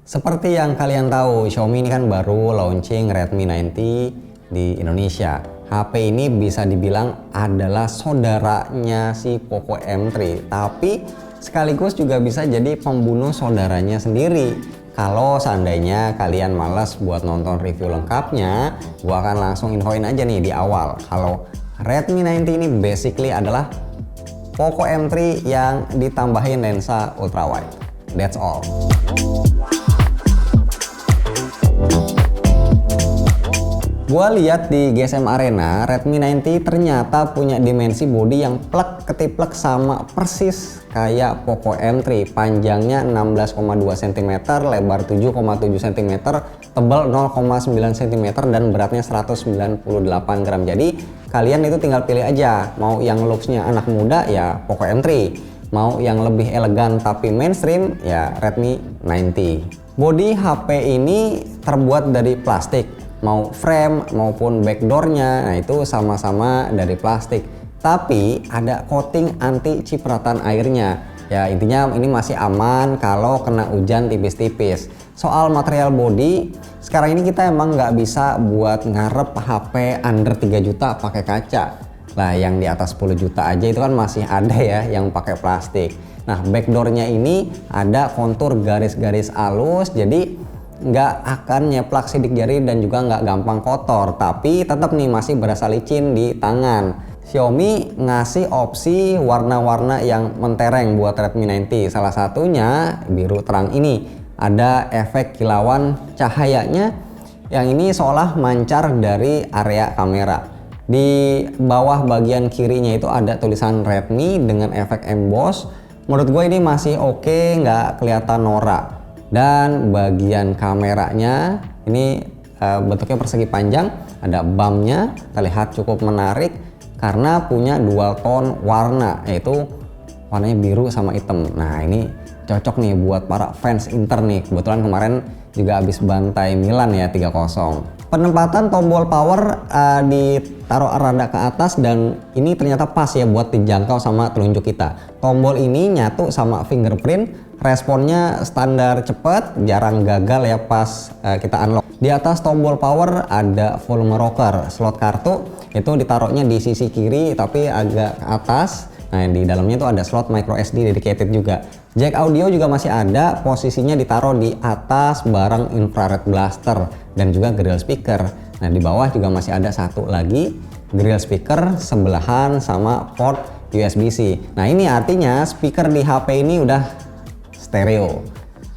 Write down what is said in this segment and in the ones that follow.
Seperti yang kalian tahu, Xiaomi ini kan baru launching Redmi 90 di Indonesia. HP ini bisa dibilang adalah saudaranya si Poco M3, tapi sekaligus juga bisa jadi pembunuh saudaranya sendiri. Kalau seandainya kalian malas buat nonton review lengkapnya, gua akan langsung infoin aja nih di awal. Kalau Redmi 90 ini basically adalah Poco M3 yang ditambahin lensa ultrawide. That's all. Gua lihat di GSM Arena, Redmi 90 ternyata punya dimensi bodi yang plek ketiplek sama persis kayak Poco M3. Panjangnya 16,2 cm, lebar 7,7 cm, tebal 0,9 cm, dan beratnya 198 gram. Jadi kalian itu tinggal pilih aja, mau yang looksnya anak muda ya Poco M3, mau yang lebih elegan tapi mainstream ya Redmi 90. Bodi HP ini terbuat dari plastik, mau frame maupun backdoornya, nah itu sama-sama dari plastik, tapi ada coating anti cipratan airnya. Ya intinya ini masih aman kalau kena hujan tipis-tipis. Soal material body, sekarang ini kita emang nggak bisa buat ngarep HP under 3 juta pakai kaca. Lah yang di atas 10 juta aja itu kan masih ada ya yang pakai plastik. Nah backdoornya ini ada kontur garis-garis halus, jadi nggak akan nyeplak sidik jari dan juga nggak gampang kotor, tapi tetap nih masih berasa licin di tangan. Xiaomi ngasih opsi warna-warna yang mentereng buat Redmi 90, salah satunya biru terang ini. Ada efek kilauan cahayanya yang ini seolah mancar dari area kamera. Di bawah bagian kirinya itu ada tulisan Redmi dengan efek emboss. Menurut gue ini masih oke, nggak kelihatan norak. Dan bagian kameranya ini bentuknya persegi panjang, ada bumpnya, terlihat cukup menarik karena punya dual tone warna, yaitu warnanya biru sama hitam. Nah ini cocok nih buat para fans Inter nih, kebetulan kemarin juga habis bantai Milan ya 3-0. Penempatan tombol power ditaruh rada ke atas dan ini ternyata pas ya buat dijangkau sama telunjuk kita. Tombol ini nyatu sama fingerprint, responnya standar cepet, jarang gagal ya pas kita unlock. Di atas tombol power ada volume rocker, slot kartu itu ditaruhnya di sisi kiri tapi agak ke atas. Nah di dalamnya tuh ada slot micro SD dedicated juga. Jack audio juga masih ada, posisinya ditaruh di atas bareng infrared blaster dan juga grill speaker. Nah di bawah juga masih ada satu lagi grill speaker sebelahan sama port USB-C. Nah ini artinya speaker di HP ini udah stereo.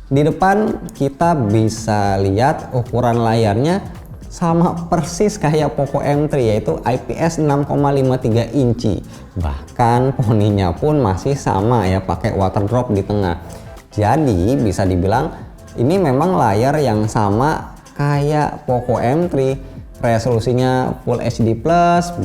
Di depan kita bisa lihat ukuran layarnya sama persis kayak Poco M3, yaitu IPS 6,53 inci. Bahkan poninya pun masih sama ya, pakai water drop di tengah. Jadi bisa dibilang ini memang layar yang sama kayak Poco M3. Resolusinya Full HD+,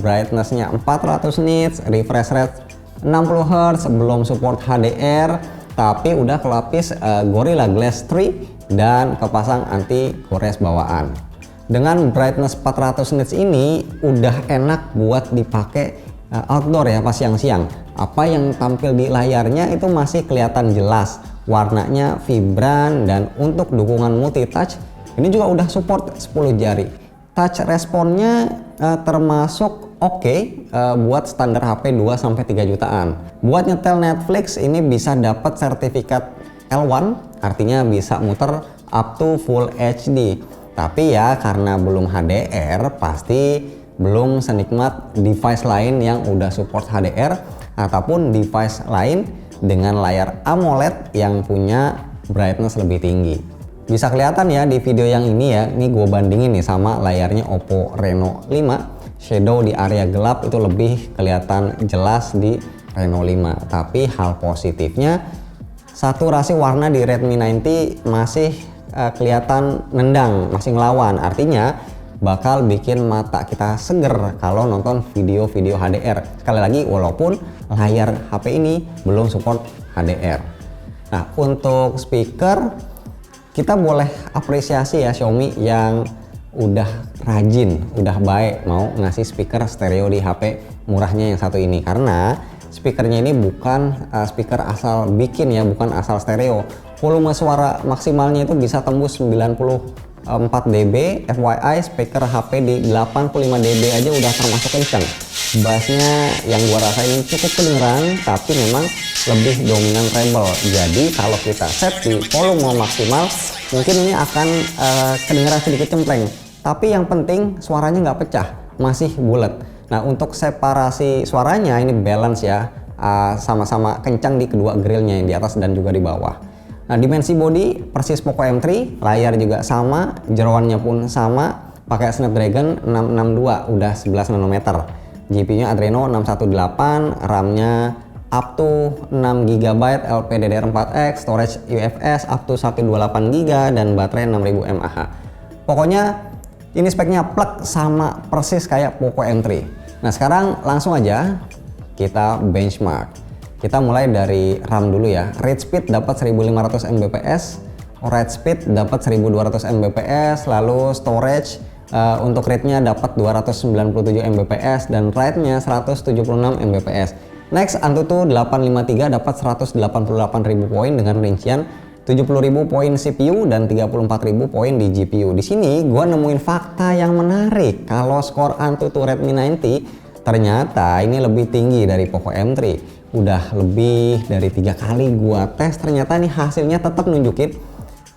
brightnessnya 400 nits, refresh rate 60 Hz, belum support HDR, tapi udah kelapis Gorilla Glass 3 dan kepasang anti gores bawaan. Dengan brightness 400 nits ini udah enak buat dipakai outdoor ya pas siang-siang. Apa yang tampil di layarnya itu masih kelihatan jelas, warnanya vibran, dan untuk dukungan multi touch ini juga udah support 10 jari. Touch responnya termasuk oke buat standar HP 2-3 jutaan. Buat nyetel Netflix ini bisa dapat sertifikat L1, artinya bisa muter up to Full HD. Tapi ya karena belum HDR, pasti belum senikmat device lain yang udah support HDR ataupun device lain dengan layar AMOLED yang punya brightness lebih tinggi. Bisa kelihatan ya di video yang ini ya, ini gue bandingin nih sama layarnya Oppo Reno 5. Shadow di area gelap itu lebih kelihatan jelas di Reno 5. Tapi hal positifnya, saturasi warna di Redmi 90 masih kelihatan nendang, masih ngelawan. Artinya bakal bikin mata kita seger kalau nonton video-video HDR. Sekali lagi walaupun layar HP ini belum support HDR. Nah untuk speaker kita boleh apresiasi ya Xiaomi yang udah rajin, udah baik mau ngasih speaker stereo di HP murahnya yang satu ini, karena speakernya ini bukan speaker asal bikin ya, bukan asal stereo. volume suara maksimalnya itu bisa tembus 94 dB. FYI speaker HP di 85 dB aja udah termasuk kencang. Bassnya yang gua rasain cukup kedengeran, tapi memang lebih dominan treble. Jadi kalau kita set di volume maksimal, mungkin ini akan kedengeran sedikit cempreng. Tapi yang penting suaranya nggak pecah, masih bulat. Nah untuk separasi suaranya ini balance ya, sama-sama kencang di kedua grillnya yang di atas dan juga di bawah. Nah dimensi bodi persis Poco M3, layar juga sama, jeroannya pun sama, pakai Snapdragon 662, udah 11 nanometer. GPU-nya Adreno 618, RAM-nya up to 6GB LPDDR4X, storage UFS up to 128GB dan baterai 6000 mAh. Pokoknya ini speknya plek sama persis kayak Poco M3. Nah sekarang langsung aja kita benchmark. Kita mulai dari RAM dulu ya. Read speed dapat 1500 Mbps, write speed dapat 1200 Mbps, lalu storage untuk read-nya dapat 297 Mbps dan write-nya 176 Mbps. Next, Antutu 853 dapat 188.000 poin dengan rincian 70.000 poin CPU dan 34.000 poin di GPU. Di sini gua nemuin fakta yang menarik. Kalau skor Antutu Redmi 90 ternyata ini lebih tinggi dari Poco M3. Udah lebih dari 3 kali gua tes, ternyata nih hasilnya tetap nunjukin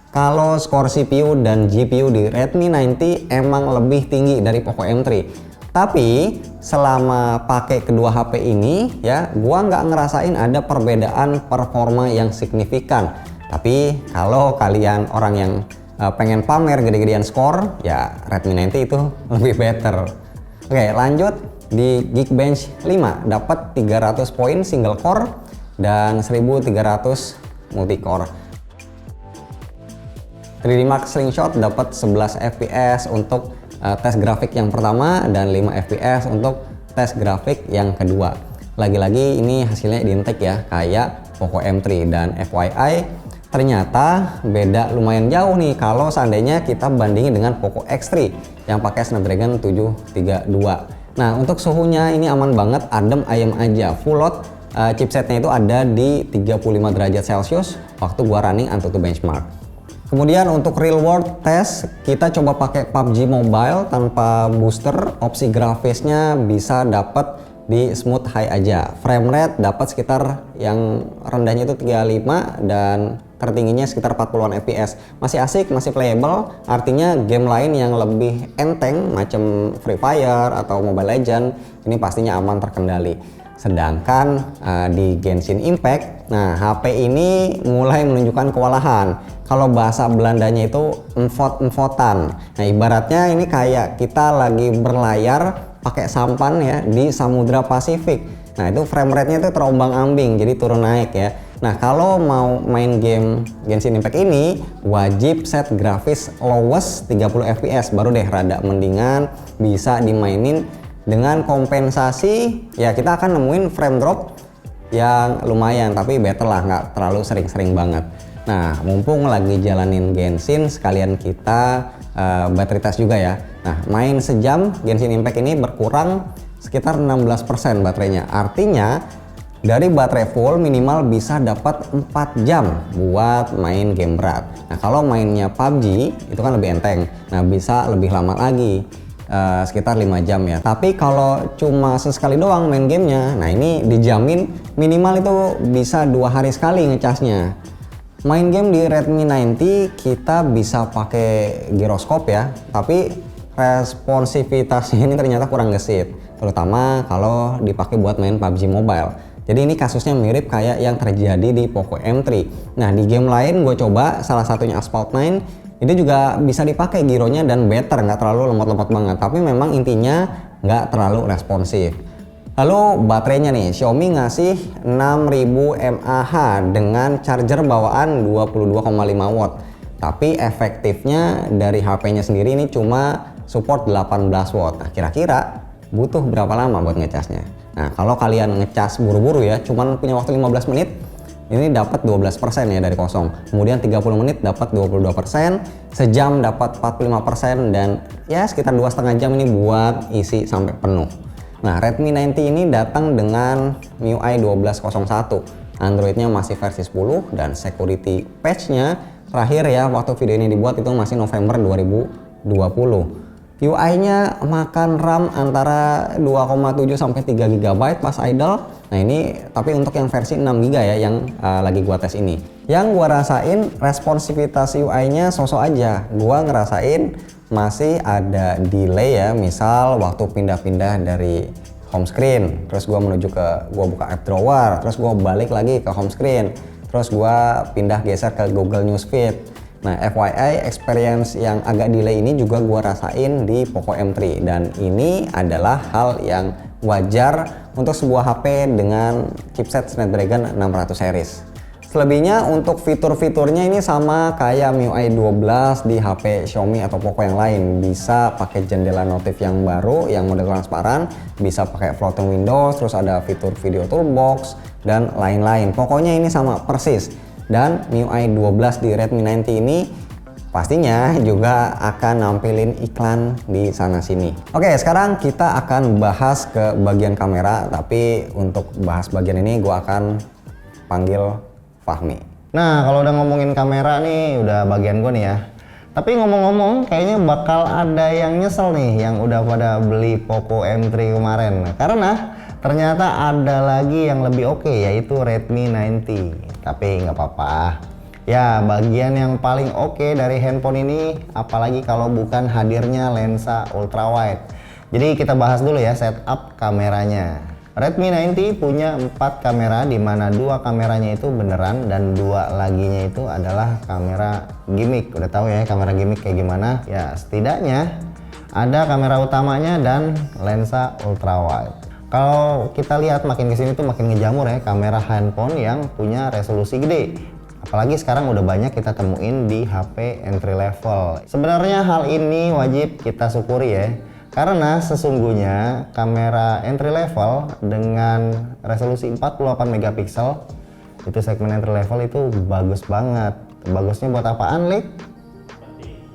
kalau skor CPU dan GPU di Redmi 90 emang lebih tinggi dari Poco M3. Tapi selama pakai kedua HP ini ya, gua nggak ngerasain ada perbedaan performa yang signifikan. Tapi kalau kalian orang yang pengen pamer gede-gedean skor, ya Redmi 90 itu lebih better. Oke, lanjut di Geekbench 5 dapat 300 poin single core dan 1300 multi core. 3D Mark Slingshot dapat 11 fps untuk tes grafik yang pertama dan 5 fps untuk tes grafik yang kedua. Lagi-lagi ini hasilnya identik ya kayak Poco M3, dan FYI ternyata beda lumayan jauh nih kalau seandainya kita bandingin dengan Poco X3 yang pakai Snapdragon 732. Nah untuk suhunya ini aman banget, adem ayem aja. Full load chipsetnya itu ada di 35 derajat Celcius waktu gua running Antutu benchmark. Kemudian untuk real world test kita coba pakai PUBG Mobile tanpa booster. Opsi grafisnya bisa dapat di smooth high aja. Frame rate dapat sekitar yang rendahnya itu 35 dan tertingginya sekitar 40-an fps. Masih asik, masih playable. Artinya game lain yang lebih enteng macam Free Fire atau Mobile Legends ini pastinya aman terkendali. Sedangkan di Genshin Impact, nah HP ini mulai menunjukkan kewalahan. Kalau bahasa Belandanya itu emfot-emfotan. Nah ibaratnya ini kayak kita lagi berlayar pakai sampan ya di Samudra Pasifik. Nah itu frame rate-nya itu terombang-ambing, jadi turun naik ya. Nah kalau mau main game Genshin Impact ini wajib set grafis lowest 30 fps baru deh rada mendingan bisa dimainin. Dengan kompensasi ya kita akan nemuin frame drop yang lumayan, tapi better lah, nggak terlalu sering-sering banget. Nah mumpung lagi jalanin Genshin sekalian kita battery test juga ya. Nah main sejam Genshin Impact ini berkurang sekitar 16% baterainya. Artinya dari baterai full minimal bisa dapat 4 jam buat main game berat. Nah kalau mainnya PUBG itu kan lebih enteng, nah bisa lebih lama lagi, sekitar 5 jam ya. Tapi kalau cuma sesekali doang main gamenya, nah ini dijamin minimal itu bisa 2 hari sekali ngecasnya. Main game di Redmi 90 kita bisa pakai giroskop ya, tapi responsivitasnya ini ternyata kurang gesit, terutama kalau dipakai buat main PUBG Mobile. Jadi ini kasusnya mirip kayak yang terjadi di Poco M3. Nah di game lain gue coba, salah satunya Asphalt 9, itu juga bisa dipakai gironya dan better, nggak terlalu lemot-lemot banget, tapi memang intinya nggak terlalu responsif. Lalu baterainya nih, Xiaomi ngasih 6000 mAh dengan charger bawaan 22,5 watt. Tapi efektifnya dari HP-nya sendiri ini cuma support 18 watt. Nah kira-kira butuh berapa lama buat ngecasnya? Nah kalau kalian ngecas buru-buru ya, cuman punya waktu 15 menit, ini dapat 12% ya dari kosong. Kemudian 30 menit dapat 22%, sejam dapat 45%, dan ya sekitar 2,5 jam ini buat isi sampai penuh. Nah Redmi 90 ini datang dengan MIUI 12.01. Androidnya masih versi 10 dan security patch-nya terakhir ya waktu video ini dibuat itu masih November 2020. UI-nya makan RAM antara 2,7 sampai 3 GB pas idle. Nah ini tapi untuk yang versi 6 GB ya yang lagi gua tes ini. Yang gua rasain responsivitas UI-nya sosok aja. Gua ngerasain masih ada delay ya, misal waktu pindah-pindah dari home screen, terus gua buka app drawer, terus gua balik lagi ke home screen, terus gua pindah geser ke Google Newsfeed. Nah FYI experience yang agak delay ini juga gua rasain di Poco M3 dan ini adalah hal yang wajar untuk sebuah HP dengan chipset Snapdragon 600 series. Selebihnya untuk fitur-fiturnya ini sama kayak MIUI 12 di HP Xiaomi atau Poco yang lain. Bisa pakai jendela notif yang baru yang model transparan, bisa pakai floating windows, terus ada fitur video toolbox dan lain-lain. Pokoknya ini sama persis. Dan MIUI 12 di Redmi 9T ini pastinya juga akan nampilin iklan di sana sini. Oke, sekarang kita akan bahas ke bagian kamera, tapi untuk bahas bagian ini gue akan panggil Fahmi. Nah, kalau udah ngomongin kamera nih, udah bagian gue nih ya. Tapi ngomong-ngomong, kayaknya bakal ada yang nyesel nih yang udah pada beli Poco M3 kemarin. Karena ternyata ada lagi yang lebih oke, yaitu Redmi 9T. Tapi nggak apa-apa. Ya, bagian yang paling oke dari handphone ini, apalagi kalau bukan hadirnya lensa ultrawide. Jadi kita bahas dulu ya setup kameranya. Redmi 9T punya 4 kamera, di mana 2 kameranya itu beneran dan 2 laginya itu adalah kamera gimmick. Udah tahu ya kamera gimmick kayak gimana? Ya setidaknya ada kamera utamanya dan lensa ultrawide. Kalau kita lihat makin kesini tuh makin ngejamur ya kamera handphone yang punya resolusi gede. Apalagi sekarang udah banyak kita temuin di HP entry level. Sebenarnya hal ini wajib kita syukuri ya. Karena sesungguhnya kamera entry level dengan resolusi 48 megapiksel itu segmen entry level itu bagus banget. Bagusnya buat apaan, Lik?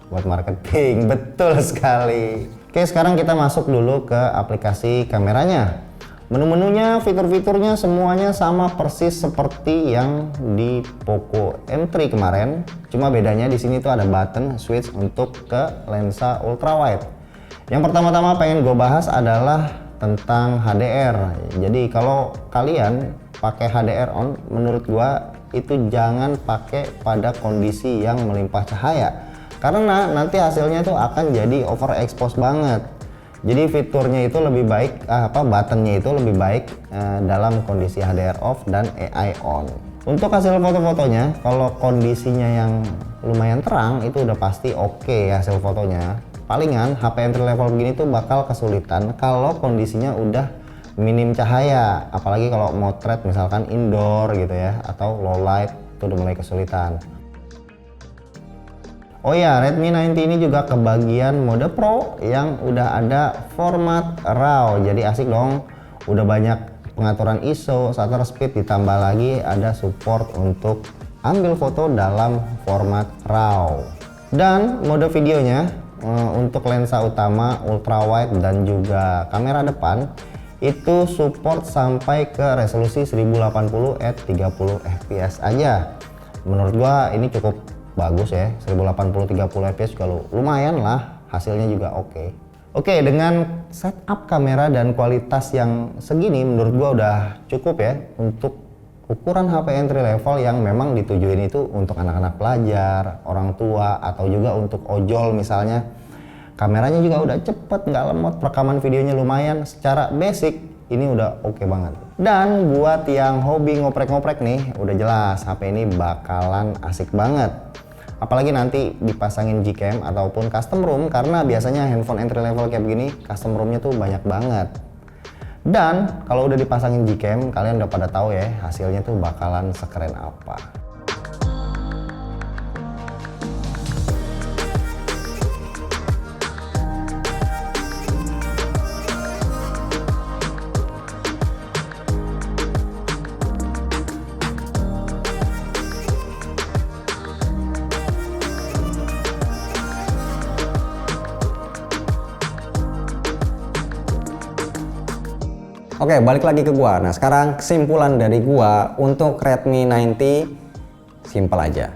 Buat marketing, betul sekali. Oke, sekarang kita masuk dulu ke aplikasi kameranya. Menu-menunya, fitur-fiturnya semuanya sama persis seperti yang di Poco M3 kemarin. Cuma bedanya di sini tuh ada button switch untuk ke lensa ultrawide. Yang pertama-tama pengen gue bahas adalah tentang HDR. Jadi kalau kalian pakai HDR on, menurut gue itu jangan pakai pada kondisi yang melimpah cahaya. Karena nanti hasilnya itu akan jadi overexpose banget. Jadi fiturnya itu lebih baik, buttonnya itu lebih baik dalam kondisi HDR off dan AI on. Untuk hasil foto-fotonya, kalau kondisinya yang lumayan terang itu udah pasti oke hasil fotonya. Palingan HP entry level begini tuh bakal kesulitan kalau kondisinya udah minim cahaya, apalagi kalau motret misalkan indoor gitu ya, atau low light itu udah mulai kesulitan. Oh ya, Redmi 9T ini juga kebagian mode Pro yang udah ada format RAW. Jadi asik dong, udah banyak pengaturan ISO, shutter speed, ditambah lagi ada support untuk ambil foto dalam format RAW. Dan mode videonya untuk lensa utama, ultrawide dan juga kamera depan itu support sampai ke resolusi 1080 at 30 fps aja. Menurut gua ini cukup bagus ya, 1080 30 fps juga lumayan lah, hasilnya juga oke. Oke, dengan setup kamera dan kualitas yang segini menurut gua udah cukup ya untuk ukuran HP entry level yang memang ditujuin itu untuk anak-anak pelajar, orang tua, atau juga untuk ojol misalnya. Kameranya juga udah cepet, nggak lemot, rekaman videonya lumayan, secara basic ini udah oke banget. Dan buat yang hobi ngoprek-ngoprek nih, udah jelas HP ini bakalan asik banget. Apalagi nanti dipasangin Gcam ataupun custom ROM, karena biasanya handphone entry level kayak begini custom ROM-nya tuh banyak banget. Dan kalau udah dipasangin Gcam, kalian udah pada tahu ya hasilnya tuh bakalan sekeren apa. Oke, balik lagi ke gua. Nah, sekarang kesimpulan dari gua untuk Redmi 90 simple aja.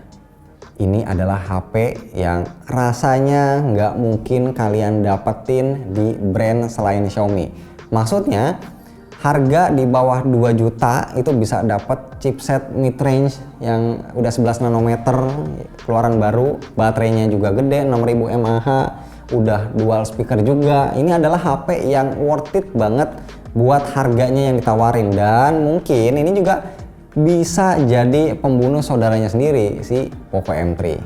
Ini adalah HP yang rasanya nggak mungkin kalian dapetin di brand selain Xiaomi. Maksudnya harga di bawah 2 juta itu bisa dapat chipset mid-range yang udah 11 nanometer keluaran baru, baterainya juga gede 6000 mAh, udah dual speaker juga. Ini adalah HP yang worth it banget buat harganya yang ditawarin, dan mungkin ini juga bisa jadi pembunuh saudaranya sendiri si Poco M3.